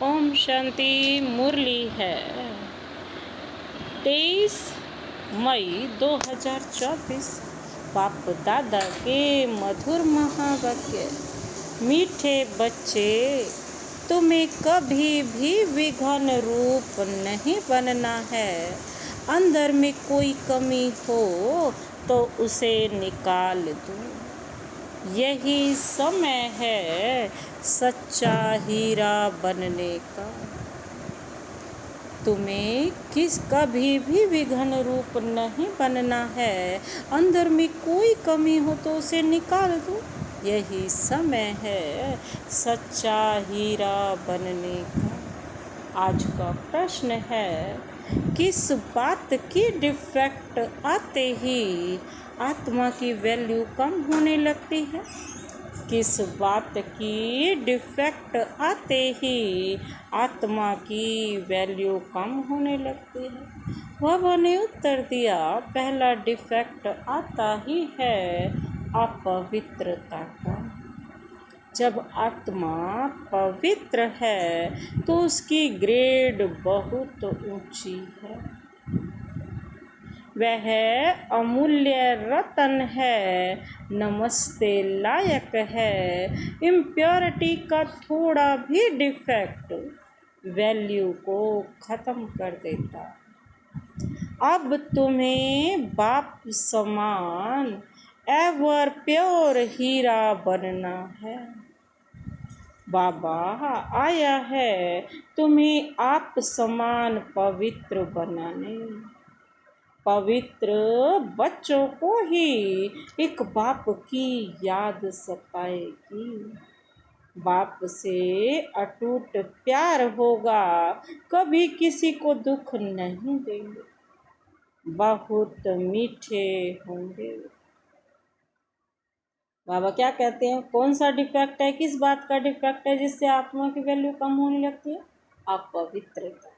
ओम शांति। मुरली है 23 मई 2024। बाप दादा के मधुर महावाक्य। मीठे बच्चे, तुम्हें कभी भी विघ्न रूप नहीं बनना है। अंदर में कोई कमी हो तो उसे निकाल दो। यही समय है सच्चा हीरा बनने का। तुम्हें कभी भी विघ्न रूप नहीं बनना है। अंदर में कोई कमी हो तो उसे निकाल दो। यही समय है सच्चा हीरा बनने का। आज का प्रश्न है, किस बात की डिफेक्ट आते ही आत्मा की वैल्यू कम होने लगती है? किस बात की डिफेक्ट आते ही आत्मा की वैल्यू कम होने लगती है? बाबा ने उत्तर दिया, पहला डिफेक्ट आता ही है अपवित्रता का। जब आत्मा पवित्र है तो उसकी ग्रेड बहुत ऊंची है। वह अमूल्य रतन है, नमस्ते लायक है। इम्प्योरिटी का थोड़ा भी डिफेक्ट वैल्यू को ख़त्म कर देता। अब तुम्हें बाप समान एवर प्योर हीरा बनना है। बाबा आया है तुम्हें आप समान पवित्र बनाने। पवित्र बच्चों को ही एक बाप की याद सताएगी। बाप से अटूट प्यार होगा, कभी किसी को दुख नहीं देंगे, बहुत मीठे होंगे। बाबा क्या कहते हैं, कौन सा डिफेक्ट है, किस बात का डिफेक्ट है जिससे आत्मा की वैल्यू कम होने लगती है? अपवित्रता।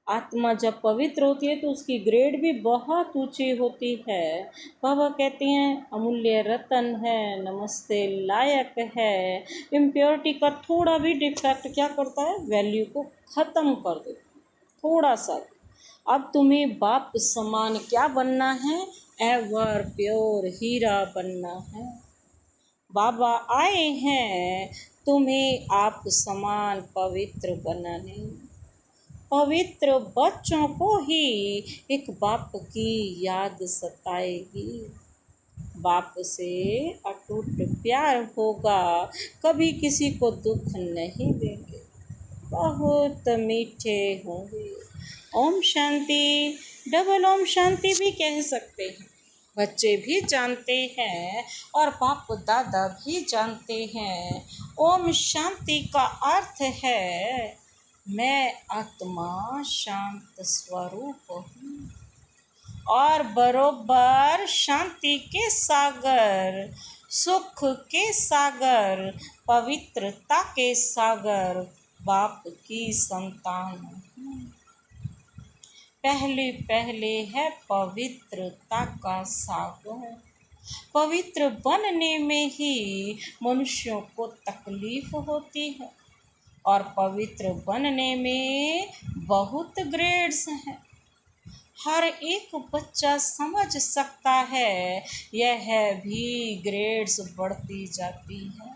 आत्मा जब पवित्र होती है तो उसकी ग्रेड भी बहुत ऊंची होती है। बाबा कहते हैं अमूल्य रतन है, नमस्ते लायक है। इम्प्योरिटी का थोड़ा भी डिफेक्ट क्या करता है? वैल्यू को ख़त्म कर देता है, थोड़ा सा। अब तुम्हें बाप समान क्या बनना है? एवर प्योर हीरा बनना है। बाबा आए हैं तुम्हें आप समान पवित्र बनाने। पवित्र बच्चों को ही एक बाप की याद सताएगी। बाप से अटूट प्यार होगा, कभी किसी को दुख नहीं देंगे, बहुत मीठे होंगे। ओम शांति। डबल ओम शांति भी कह सकते हैं। बच्चे भी जानते हैं और बाप दादा भी जानते हैं। ओम शांति का अर्थ है मैं आत्मा शांत स्वरूप हूँ और बरोबर शांति के सागर, सुख के सागर, पवित्रता के सागर बाप की संतान हूँ। पहले है पवित्रता का सागर। पवित्र बनने में ही मनुष्यों को तकलीफ होती है और पवित्र बनने में बहुत ग्रेड्स हैं। हर एक बच्चा समझ सकता है, यह भी ग्रेड्स बढ़ती जाती है।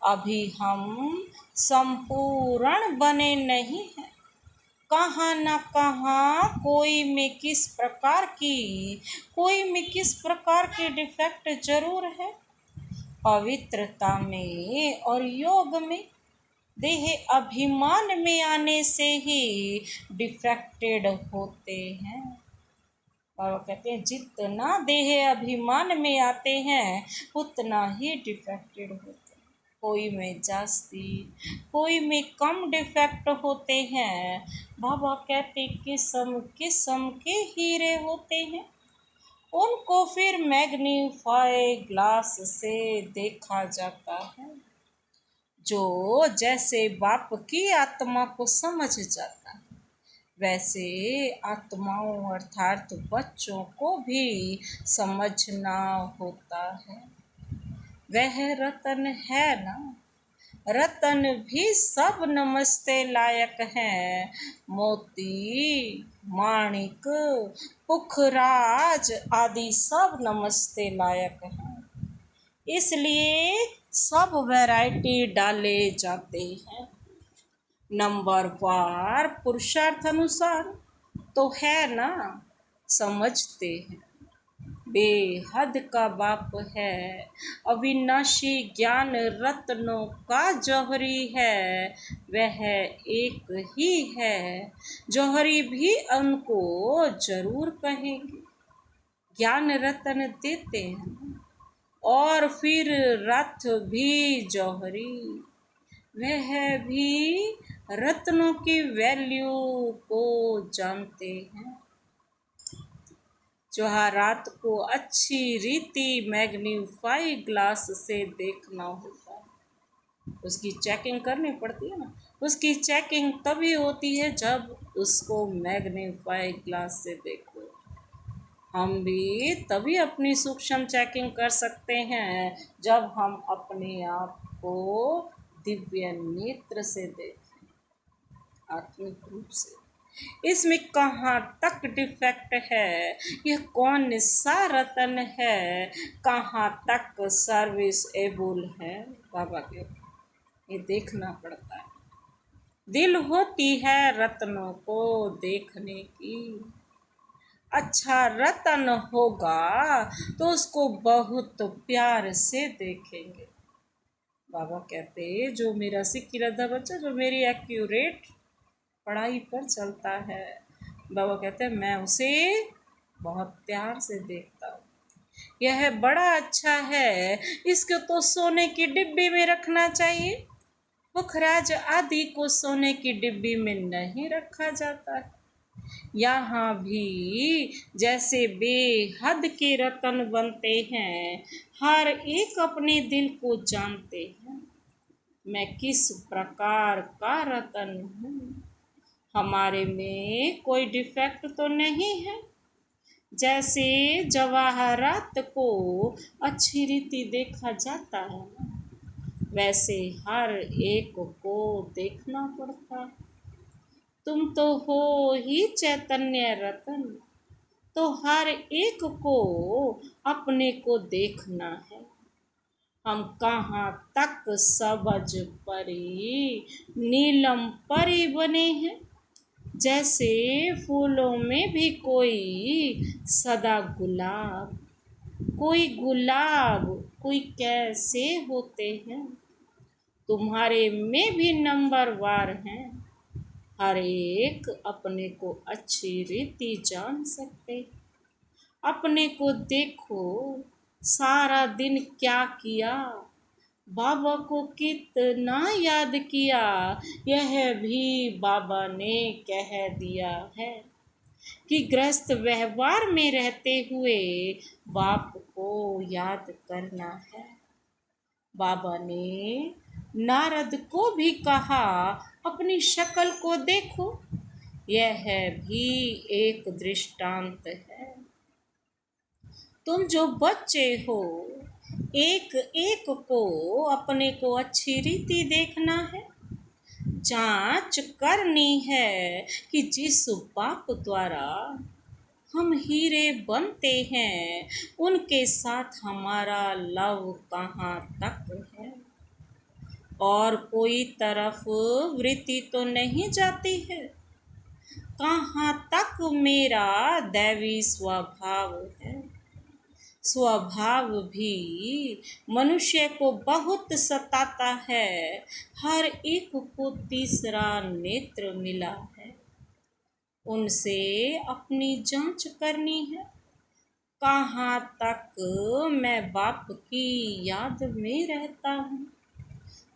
अभी हम संपूर्ण बने नहीं हैं। कहाँ न कहाँ कोई में किस प्रकार की डिफेक्ट जरूर है। पवित्रता में और योग में देह अभिमान में आने से ही डिफेक्टेड होते हैं। बाबा कहते हैं जितना देह अभिमान में आते हैं उतना ही डिफेक्टेड होते हैं। कोई में जास्ती, कोई में कम डिफेक्ट होते हैं। बाबा कहते किस्म किस्म के हीरे होते हैं, उनको फिर मैग्नीफाई ग्लास से देखा जाता है। जो जैसे बाप की आत्मा को समझ जाता है, वैसे आत्माओं अर्थात बच्चों को भी समझना होता है। वह रतन है ना, रतन भी सब नमस्ते लायक हैं। मोती, माणिक, पुखराज आदि सब नमस्ते लायक हैं। इसलिए सब वैरायटी डाले जाते हैं। नंबर वार पुरुषार्थ अनुसार तो है ना, समझते हैं। बेहद का बाप है, अविनाशी ज्ञान रत्नों का जौहरी है। वह एक ही है, जौहरी भी उनको जरूर कहेंगे। ज्ञान रत्न देते हैं और फिर रथ भी जौहरी। वह भी रत्नों की वैल्यू को जानते हैं। जवाहरात को अच्छी रीति मैग्नीफाई ग्लास से देखना होता है। उसकी चेकिंग करनी पड़ती है ना। उसकी चेकिंग तभी होती है जब उसको मैग्नीफाई ग्लास से देखो। हम भी तभी अपनी सूक्ष्म चेकिंग कर सकते हैं जब हम अपने आप को दिव्य नेत्र से देखें, आत्मिक रूप से। इसमें कहाँ तक डिफेक्ट है, यह कौन सा रतन है, कहाँ तक सर्विस एबल है, बाबा के ये देखना पड़ता है। दिल होती है रत्नों को देखने की। अच्छा रतन होगा तो उसको बहुत प्यार से देखेंगे। बाबा कहते जो मेरा सिक्की रद्दा बच्चा, जो मेरी एक्यूरेट पढ़ाई पर चलता है, बाबा कहते हैं मैं उसे बहुत प्यार से देखता हूँ। यह बड़ा अच्छा है, इसको तो सोने की डिब्बी में रखना चाहिए। पुखराज आदि को सोने की डिब्बी में नहीं रखा जाता है। यहाँ भी जैसे बेहद के रतन बनते हैं, हर एक अपने दिल को जानते हैं। मैं किस प्रकार का रतन हूँ, हमारे में कोई डिफेक्ट तो नहीं है। जैसे जवाहरात को अच्छी रीति देखा जाता है, वैसे हर एक को देखना पड़ता है। तुम तो हो ही चैतन्य रतन, तो हर एक को अपने को देखना है। हम कहाँ तक सबज परी, नीलम परी बने हैं। जैसे फूलों में भी कोई सदा गुलाब, कोई गुलाब, कोई कैसे होते हैं। तुम्हारे में भी नंबर वार हैं। हर एक अपने को अच्छी रीति जान सकते। अपने को देखो, सारा दिन क्या किया, बाबा को कितना याद किया, यह भी बाबा ने कह दिया है कि गृहस्थ व्यवहार में रहते हुए बाप को याद करना है। बाबा ने नारद को भी कहा अपनी शक्ल को देखो, यह भी एक दृष्टांत है। तुम जो बच्चे हो, एक एक को अपने को अच्छी रीति देखना है। जांच करनी है कि जिस बाप द्वारा हम हीरे बनते हैं, उनके साथ हमारा लव कहाँ तक है, और कोई तरफ वृत्ति तो नहीं जाती है। कहाँ तक मेरा दैवी स्वभाव है। स्वभाव भी मनुष्य को बहुत सताता है। हर एक को तीसरा नेत्र मिला है, उनसे अपनी जांच करनी है। कहाँ तक मैं बाप की याद में रहता हूँ,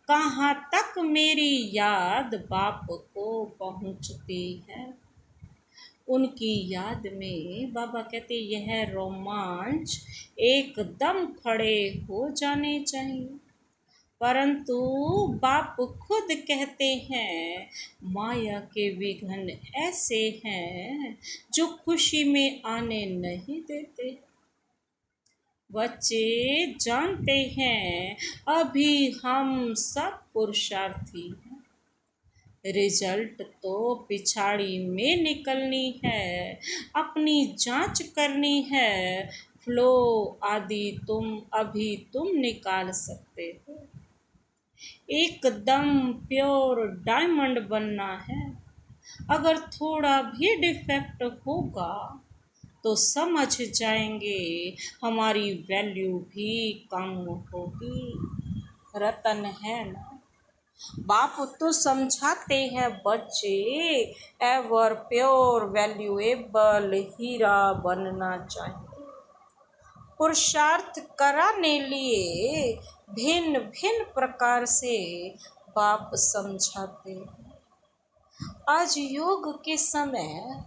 कहाँ तक मेरी याद बाप को पहुँचती है। उनकी याद में बाबा कहते यह रोमांच एकदम खड़े हो जाने चाहिए। परंतु बाप खुद कहते हैं माया के विघ्न ऐसे हैं जो खुशी में आने नहीं देते। बच्चे जानते हैं अभी हम सब पुरुषार्थी हैं, रिजल्ट तो पिछाड़ी में निकलनी है, अपनी जांच करनी है, फ्लो आदि तुम निकाल सकते हो। एकदम प्योर डायमंड बनना है, अगर थोड़ा भी डिफेक्ट होगा तो समझ जाएंगे हमारी वैल्यू भी कम होगी। रतन है ना, बाप तो समझाते हैं बच्चे एवर प्योर वैल्यूएबल हीरा बनना चाहिए। पुरुषार्थ कराने लिए भिन्न भिन्न प्रकार से बाप समझाते हैं। आज योग के समय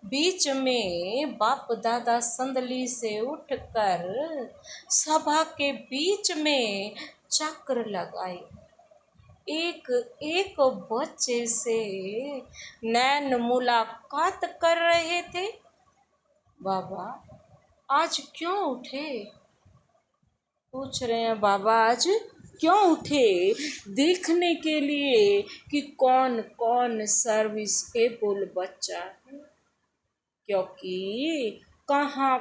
बीच में बाप दादा संदली से उठकर सभा के बीच में चक्र लगाए, एक एक बच्चे से नैन मुलाकात कर रहे थे। बाबा आज क्यों उठे? पूछ रहे हैं, बाबा आज क्यों उठे? देखने के लिए कि कौन कौन सर्विस एबल बच्चा है, क्योंकि कहाँ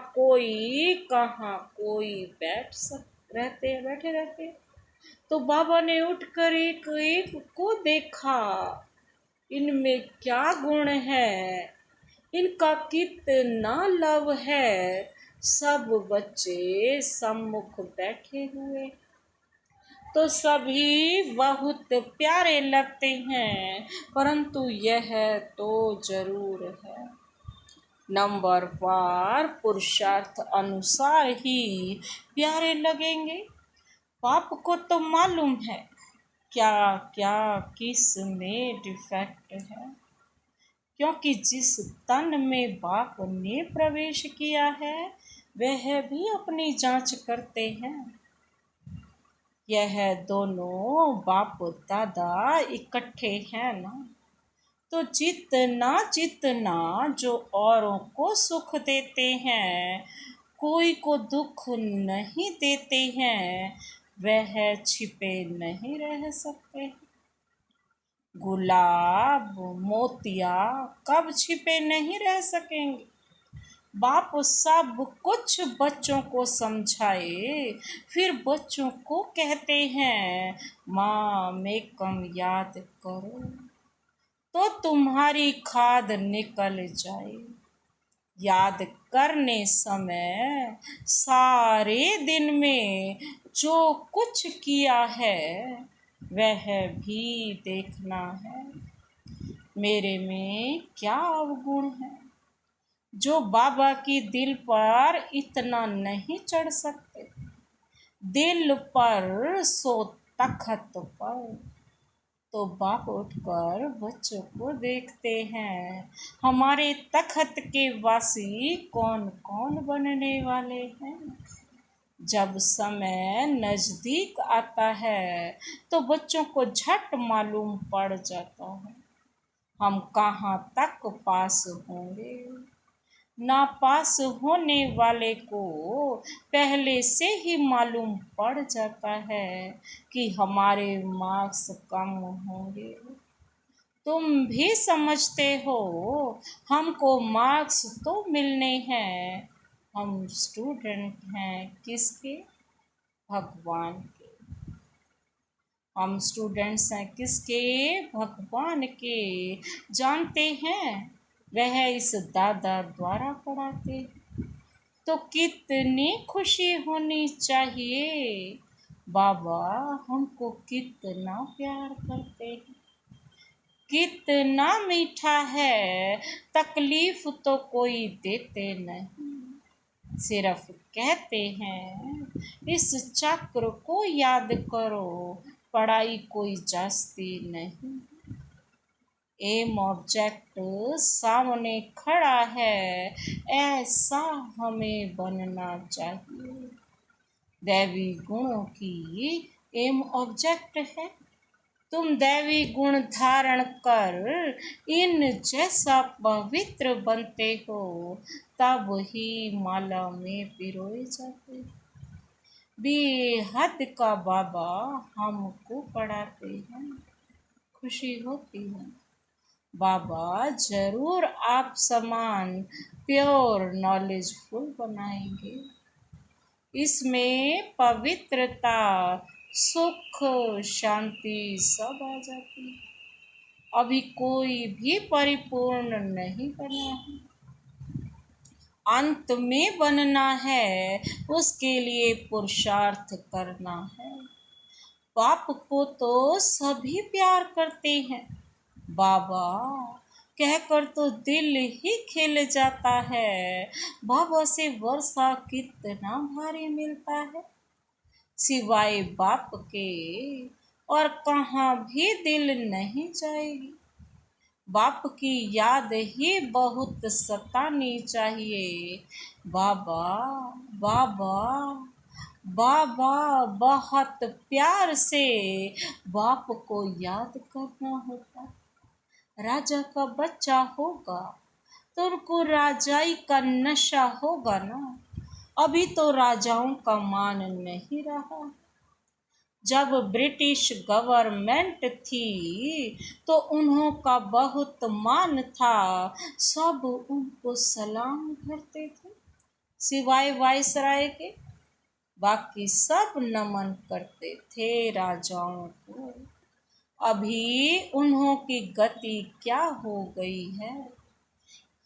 कोई बैठे रहते। तो बाबा ने उठकर एक एक को देखा, इनमें क्या गुण है, इनका कितना लव है। सब बच्चे सम्मुख बैठे हुए तो सभी बहुत प्यारे लगते हैं, परंतु यह तो जरूर है नंबर वार पुरुषार्थ अनुसार ही प्यारे लगेंगे। बाप को तो मालूम है क्या क्या किस में डिफेक्ट है, क्योंकि जिस तन में बाप ने प्रवेश किया है वह भी अपनी जांच करते हैं। यह दोनों बाप दादा इकट्ठे हैं ना, तो जितना जितना जो औरों को सुख देते हैं, कोई को दुख नहीं देते हैं, वह छिपे नहीं रह सकते। गुलाब मोतिया कब छिपे नहीं रह सकेंगे। बाप सब कुछ बच्चों को समझाए, फिर बच्चों को कहते हैं माँ में कम याद करो तो तुम्हारी खाद निकल जाए। याद करने समय सारे दिन में जो कुछ किया है वह भी देखना है, मेरे में क्या अवगुण है जो बाबा की दिल पर इतना नहीं चढ़ सकते। दिल पर सो तखत पर। तो बाप उठकर बच्चों को देखते हैं, हमारे तखत के वासी कौन कौन बनने वाले हैं। जब समय नजदीक आता है तो बच्चों को झट मालूम पड़ जाता है हम कहाँ तक पास होंगे। ना पास होने वाले को पहले से ही मालूम पड़ जाता है कि हमारे मार्क्स कम होंगे। तुम भी समझते हो हमको मार्क्स तो मिलने हैं, हम स्टूडेंट हैं किसके? भगवान के। हम स्टूडेंट्स हैं किसके? भगवान के। जानते हैं वह इस दादा द्वारा पढ़ाते, तो कितनी खुशी होनी चाहिए। बाबा हमको कितना प्यार करते हैं, कितना मीठा है, तकलीफ तो कोई देते नहीं, सिर्फ कहते हैं इस चक्र को याद करो, पढ़ाई कोई जास्ती नहीं। एम ऑब्जेक्ट सामने खड़ा है, ऐसा हमें बनना चाहिए। दैवी गुणों की एम ऑब्जेक्ट है, तुम दैवी गुण धारण कर इन जैसा पवित्र बनते हो, तब ही माला में पिरोए जाते। बेहद का बाबा हमको पढ़ाते हैं, खुशी होती है। बाबा जरूर आप समान प्योर नॉलेजफुल बनाएंगे। इसमें पवित्रता, सुख, शांति सब आ जाती है। अभी कोई भी परिपूर्ण नहीं बना है, अंत में बनना है, उसके लिए पुरुषार्थ करना है। बाप को तो सभी प्यार करते हैं, बाबा कहकर तो दिल ही खिल जाता है। बाबा से वर्षा कितना भारी मिलता है, सिवाय बाप के और कहाँ भी दिल नहीं जाएगी। बाप की याद ही बहुत सतानी चाहिए। बाबा बाबा बाबा बहुत प्यार से बाप को याद करना होता। राजा का बच्चा होगा तो उनको राजाई का नशा होगा ना। अभी तो राजाओं का मान नहीं रहा। जब ब्रिटिश गवर्नमेंट थी तो उन्हों का बहुत मान था, सब उनको सलाम करते थे, सिवाय वायसराय के। बाकी सब नमन करते थे राजाओं को। अभी उन्हों की गति क्या हो गई है,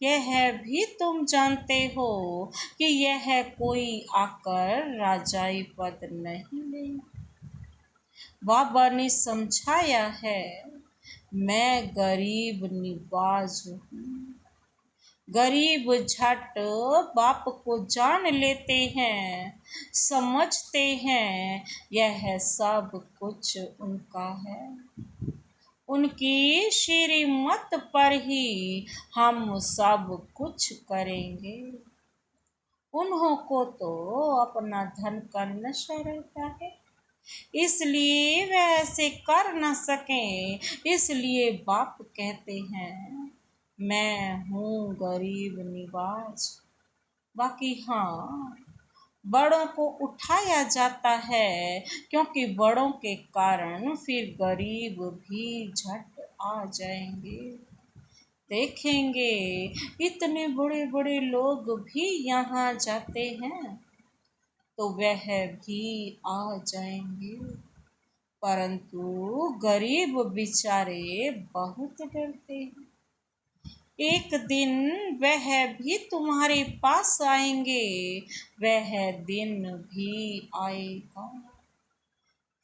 यह भी तुम जानते हो कि यह कोई आकर राजाई पद नहीं लेंगे। बाबा ने समझाया है, मैं गरीब निवाज हूँ। गरीब झट बाप को जान लेते हैं, समझते हैं यह सब कुछ उनका है। उनकी श्रीमत पर ही हम सब कुछ करेंगे। उन्हों को तो अपना धन का नशा रहता है, इसलिए वे ऐसे कर न सकें। इसलिए बाप कहते हैं, मैं हूँ गरीब निवाज। बाकी हाँ, बड़ों को उठाया जाता है, क्योंकि बड़ों के कारण फिर गरीब भी झट आ जाएंगे। देखेंगे इतने बड़े बड़े लोग भी यहाँ जाते हैं तो वह भी आ जाएंगे, परंतु गरीब बेचारे बहुत डरते हैं। एक दिन वह भी तुम्हारे पास आएंगे, वह दिन भी आएगा।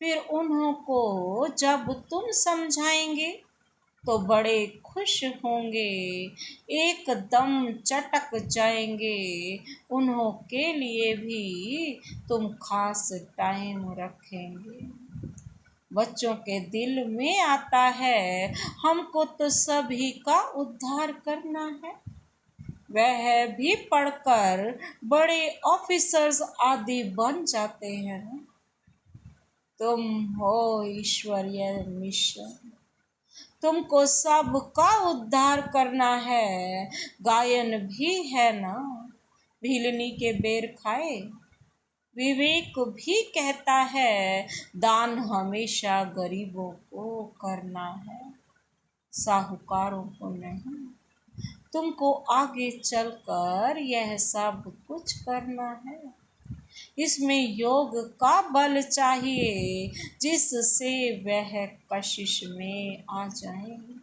फिर उन्हों को जब तुम समझाएंगे तो बड़े खुश होंगे, एकदम चटक जाएंगे। उन्हों के लिए भी तुम खास टाइम रखेंगे। बच्चों के दिल में आता है, हमको तो सभी का उद्धार करना है। वह भी पढ़कर बड़े ऑफिसर्स आदि बन जाते हैं। तुम हो ईश्वरीय मिशन, तुमको सबका उद्धार करना है। गायन भी है ना, भीलनी के बेर खाए। विवेक भी कहता है, दान हमेशा गरीबों को करना है, साहूकारों को नहीं। तुमको आगे चलकर यह सब कुछ करना है। इसमें योग का बल चाहिए, जिससे वह कशिश में आ जाएंगे।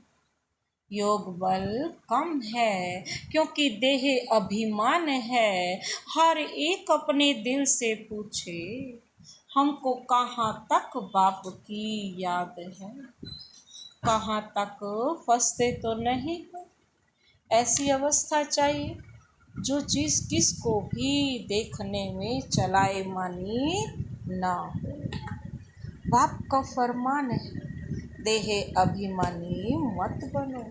योग बल कम है क्योंकि देह अभिमान है। हर एक अपने दिल से पूछे, हमको कहाँ तक बाप की याद है, कहाँ तक फंसते तो नहीं है। ऐसी अवस्था चाहिए जो चीज़ किसको भी देखने में चलाए मानी ना हो। बाप का फरमान है, देह अभिमानी मत बनो,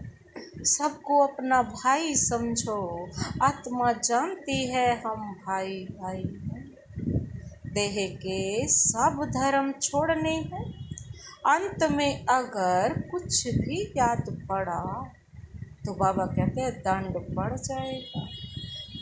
सबको अपना भाई समझो। आत्मा जानती है हम भाई भाई हैं। देह के सब धर्म छोड़ने हैं। अंत में अगर कुछ भी याद पड़ा तो बाबा कहते हैं दंड पड़ जाएगा।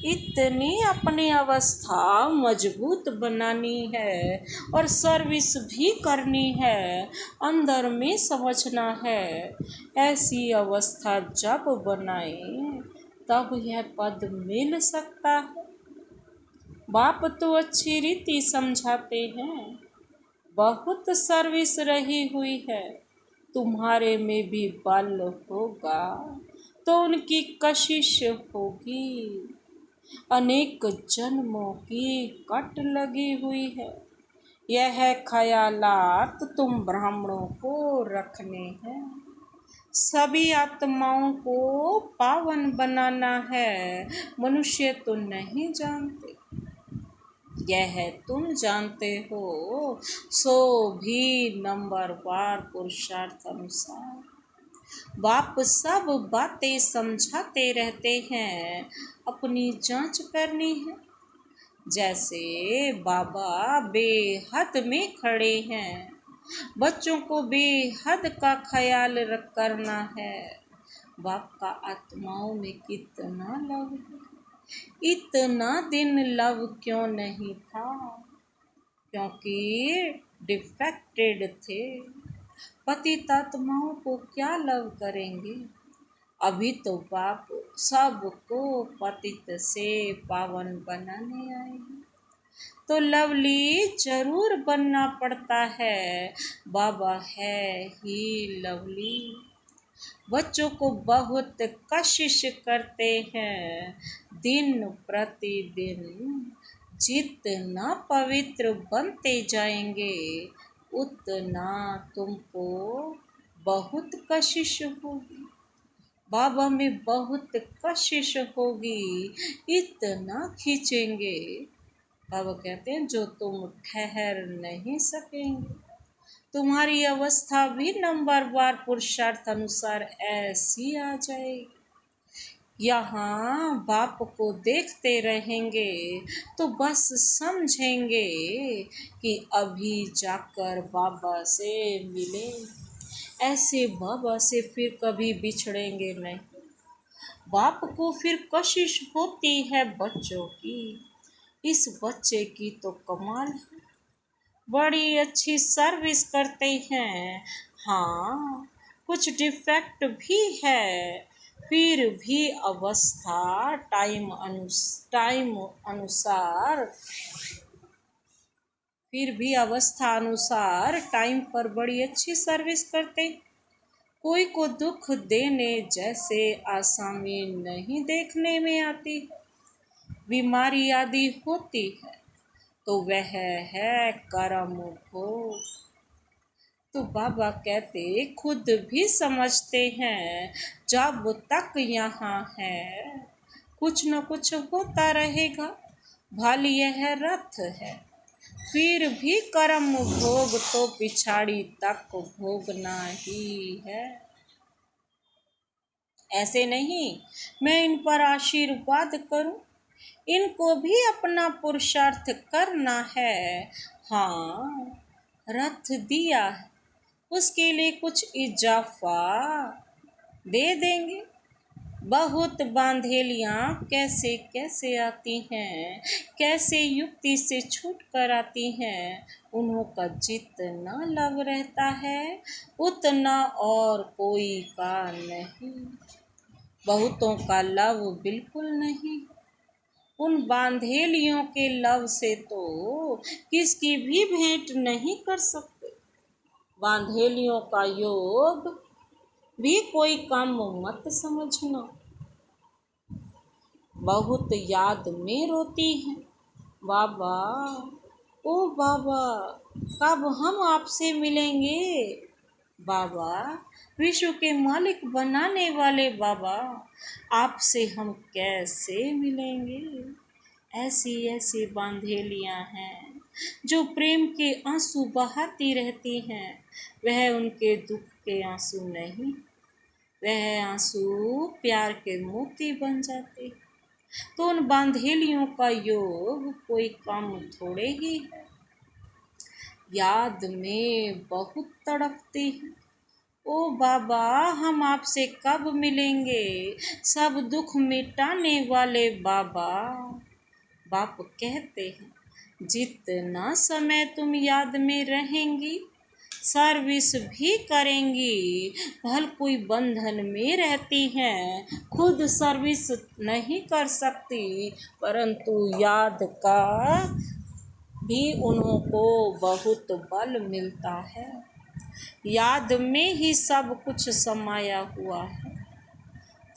इतनी अपनी अवस्था मजबूत बनानी है और सर्विस भी करनी है, अंदर में समझना है। ऐसी अवस्था जब बनाए तब यह पद मिल सकता है। बाप तो अच्छी रीति समझाते हैं, बहुत सर्विस रही हुई है, तुम्हारे में भी बल होगा तो उनकी कशिश होगी। अनेक जन्मों की कट लगी हुई है, यह ख्यालात तुम ब्राह्मणों को रखने हैं। सभी आत्माओं को पावन बनाना है, मनुष्य तो नहीं जानते, यह तुम जानते हो। सो भी नंबरवार पुरुषार्थ अनुसार बाप सब बातें समझाते रहते हैं, अपनी जांच करनी है। जैसे बाबा बेहद में खड़े हैं, बच्चों को बेहद का ख्याल करना है। बाप का आत्माओं में कितना लव है, इतना दिन लव क्यों नहीं था? क्योंकि डिफेक्टेड थे। पतित आत्माओं को क्या लव करेंगे? अभी तो बाप सबको पतित से पावन बनाने आए हैं, तो लवली जरूर बनना पड़ता है। बाबा है ही लवली। बच्चों को बहुत कशिश करते हैं, दिन प्रतिदिन जितना पवित्र बनते जाएंगे उतना तुमको बहुत कशिश होगी। बाबा में बहुत कशिश होगी, इतना खींचेंगे। बाबा कहते हैं जो तुम ठहर नहीं सकेंगे। तुम्हारी अवस्था भी नंबरवार पुरुषार्थ अनुसार ऐसी आ जाएगी। यहाँ बाप को देखते रहेंगे तो बस समझेंगे कि अभी जाकर बाबा से मिले। ऐसे बाबा से फिर कभी बिछड़ेंगे नहीं। बाप को फिर कशिश होती है बच्चों की। इस बच्चे की तो कमाल है, बड़ी अच्छी सर्विस करते हैं। हाँ, कुछ डिफेक्ट भी है, फिर भी अवस्था टाइम अनुसार टाइम पर बड़ी अच्छी सर्विस करते। कोई को दुख देने जैसे आसामी नहीं देखने में आती। बीमारी आदि होती है तो वह है कर्म भोग। तो बाबा कहते खुद भी समझते हैं, जब तक यहाँ है कुछ न कुछ होता रहेगा। भले यह रथ है, फिर भी कर्म भोग तो पिछाड़ी तक भोगना ही है। ऐसे नहीं मैं इन पर आशीर्वाद करूं, इनको भी अपना पुरुषार्थ करना है। हाँ, रथ दिया है, उसके लिए कुछ इजाफा दे देंगे। बहुत बांधेलियाँ कैसे कैसे आती हैं, कैसे युक्ति से छूट कर आती हैं। उन्हों का जितना लव रहता है उतना और कोई का नहीं। बहुतों का लव बिल्कुल नहीं। उन बांधेलियों के लव से तो किसकी भी भेंट नहीं कर सकते। बांधेलियों का योग भी कोई काम मत समझना। बहुत याद में रोती हैं, बाबा ओ बाबा कब हम आपसे मिलेंगे। बाबा विश्व के मालिक बनाने वाले बाबा, आपसे हम कैसे मिलेंगे। ऐसी ऐसी बांधेलियाँ हैं जो प्रेम के आंसू बहाती रहती हैं। वह उनके दुख के आंसू नहीं, वह आंसू प्यार के मोती बन जाते। तो उन बांधेलियों का योग कोई काम थोड़े ही है। याद में बहुत तड़पती है, ओ बाबा, हम आपसे कब मिलेंगे, सब दुख मिटाने वाले बाबा। बाप कहते हैं, जितना समय तुम याद में रहेंगी, सर्विस भी करेंगी। भल कोई बंधन में रहती हैं, खुद सर्विस नहीं कर सकती, परंतु याद का भी उन्हों को बहुत बल मिलता है। याद में ही सब कुछ समाया हुआ है।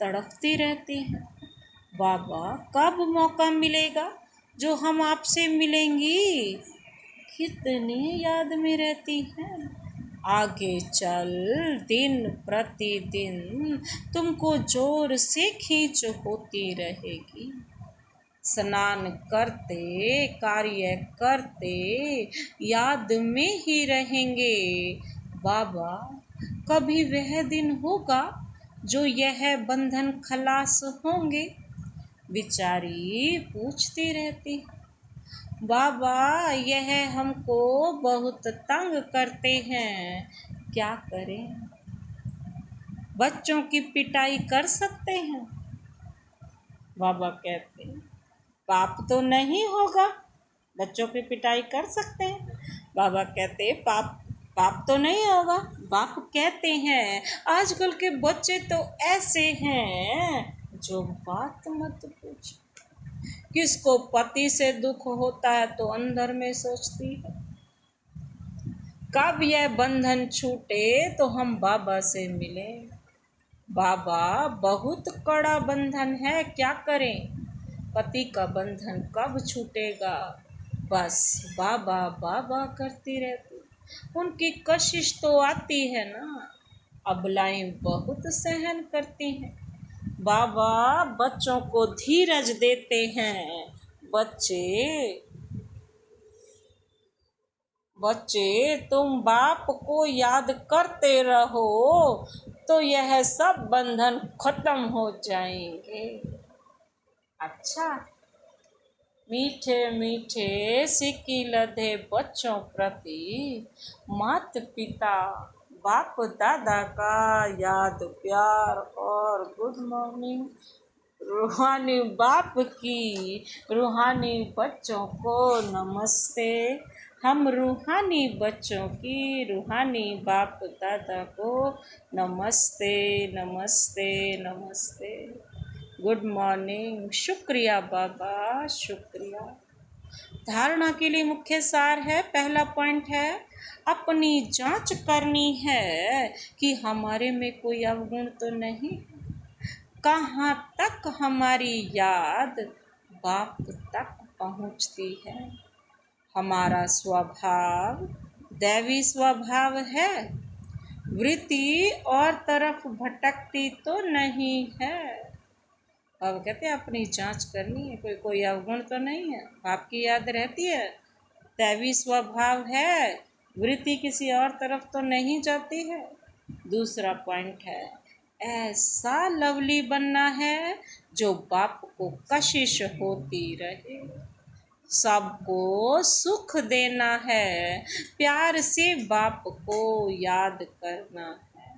तड़पती रहती हैं, बाबा कब मौका मिलेगा जो हम आपसे मिलेंगी। कितनी याद में रहती हैं, आगे चल दिन प्रतिदिन तुमको जोर से खींच होती रहेगी। स्नान करते कार्य करते याद में ही रहेंगे। बाबा कभी वह दिन होगा जो यह बंधन खलास होंगे। बिचारी पूछती रहती, बाबा यह हमको बहुत तंग करते हैं, क्या करें। बच्चों की पिटाई कर सकते हैं। बाबा कहते, पाप तो नहीं होगा, बच्चों की पिटाई कर सकते हैं। बाबा कहते, पाप तो नहीं होगा। बाप कहते हैं, आजकल के बच्चे तो ऐसे हैं जो बात मत पूछो। किसको पति से दुख होता है तो अंदर में सोचती है, कब यह बंधन छूटे तो हम बाबा से मिले। बाबा बहुत कड़ा बंधन है, क्या करें। पति का बंधन कब छूटेगा। बस बाबा बाबा करती रहती। उनकी कशिश तो आती है ना, अबलाएं बहुत सहन करती हैं। बाबा बच्चों को धीरज देते हैं। बच्चे तुम बाप को याद करते रहो तो यह सब बंधन खत्म हो जाएंगे। अच्छा, मीठे मीठे सिक्की लधे बच्चों प्रति मात पिता बाप दादा का याद प्यार और गुड मॉर्निंग। रूहानी बाप की रूहानी बच्चों को नमस्ते। हम रूहानी बच्चों की रूहानी बाप दादा को नमस्ते नमस्ते नमस्ते। Good morning. शुक्रिया बाबा, शुक्रिया। धारणा के लिए मुख्य सार है, पहला पॉइंट है, अपनी जांच करनी है कि हमारे में कोई अवगुण तो नहीं, कहाँ तक हमारी याद बाप तक पहुँचती है। हमारा स्वभाव दैवी स्वभाव है, वृत्ति और तरफ भटकती तो नहीं है। अब कहते हैं अपनी जांच करनी है, कोई अवगुण तो नहीं है, बाप की याद रहती है, दैवी स्वभाव है, वृत्ति किसी और तरफ तो नहीं जाती है। दूसरा पॉइंट है, ऐसा लवली बनना है जो बाप को कशिश होती रहे, सबको सुख देना है, प्यार से बाप को याद करना है।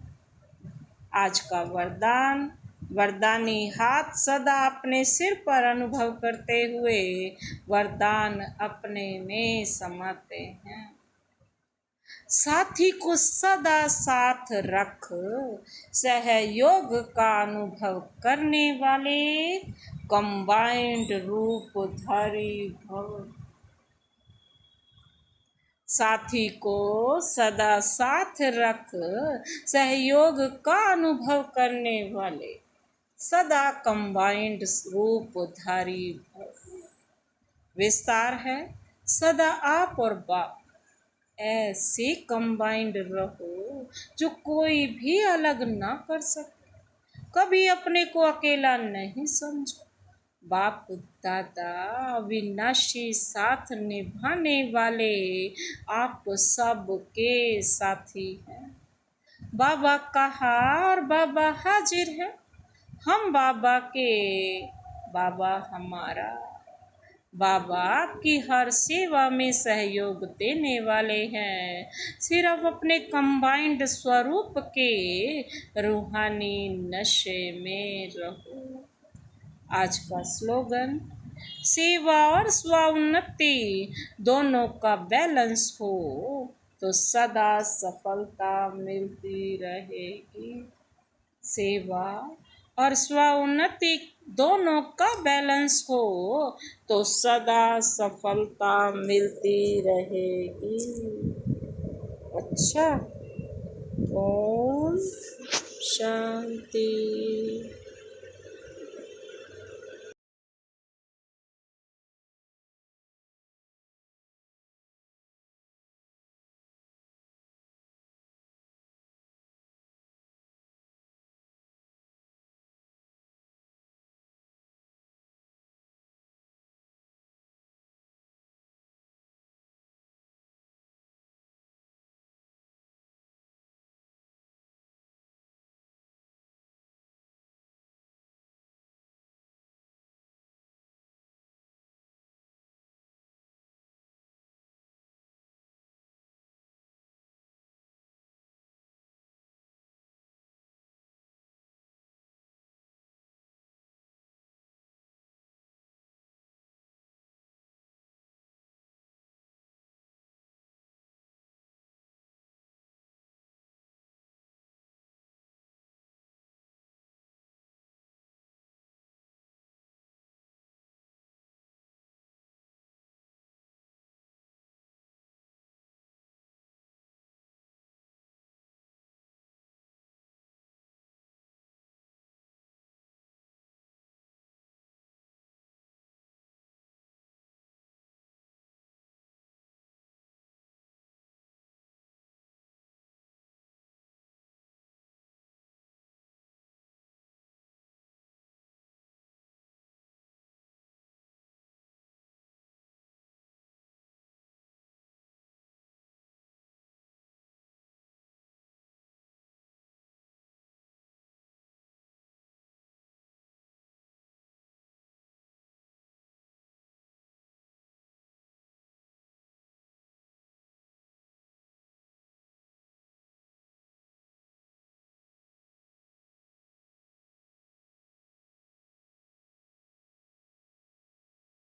आज का वरदान, वरदानी हाथ सदा अपने सिर पर अनुभव करते हुए वरदान अपने में समाते हैं। साथी को सदा साथ रख, सहयोग का अनुभव करने वाले कंबाइंड रूपधारी भव। साथी को सदा साथ रख, सहयोग का अनुभव करने वाले सदा कंबाइंड रूपधारी भव। विस्तार है, सदा आप और बाप ऐसे कंबाइंड रहो जो कोई भी अलग ना कर सके। कभी अपने को अकेला नहीं समझो। बाप दादा अविनाशी साथ निभाने वाले आप सब के साथी हैं। बाबा कहा और बाबा हाजिर है। हम बाबा के, बाबा हमारा। बाबा आपकी हर सेवा में सहयोग देने वाले हैं। सिर्फ अपने कंबाइंड स्वरूप के रूहानी नशे में रहो। आज का स्लोगन, सेवा और स्वोन्नति दोनों का बैलेंस हो तो सदा सफलता मिलती रहेगी। सेवा और स्वोन्नति दोनों का बैलेंस हो तो सदा सफलता मिलती रहेगी। अच्छा, ओम शांति।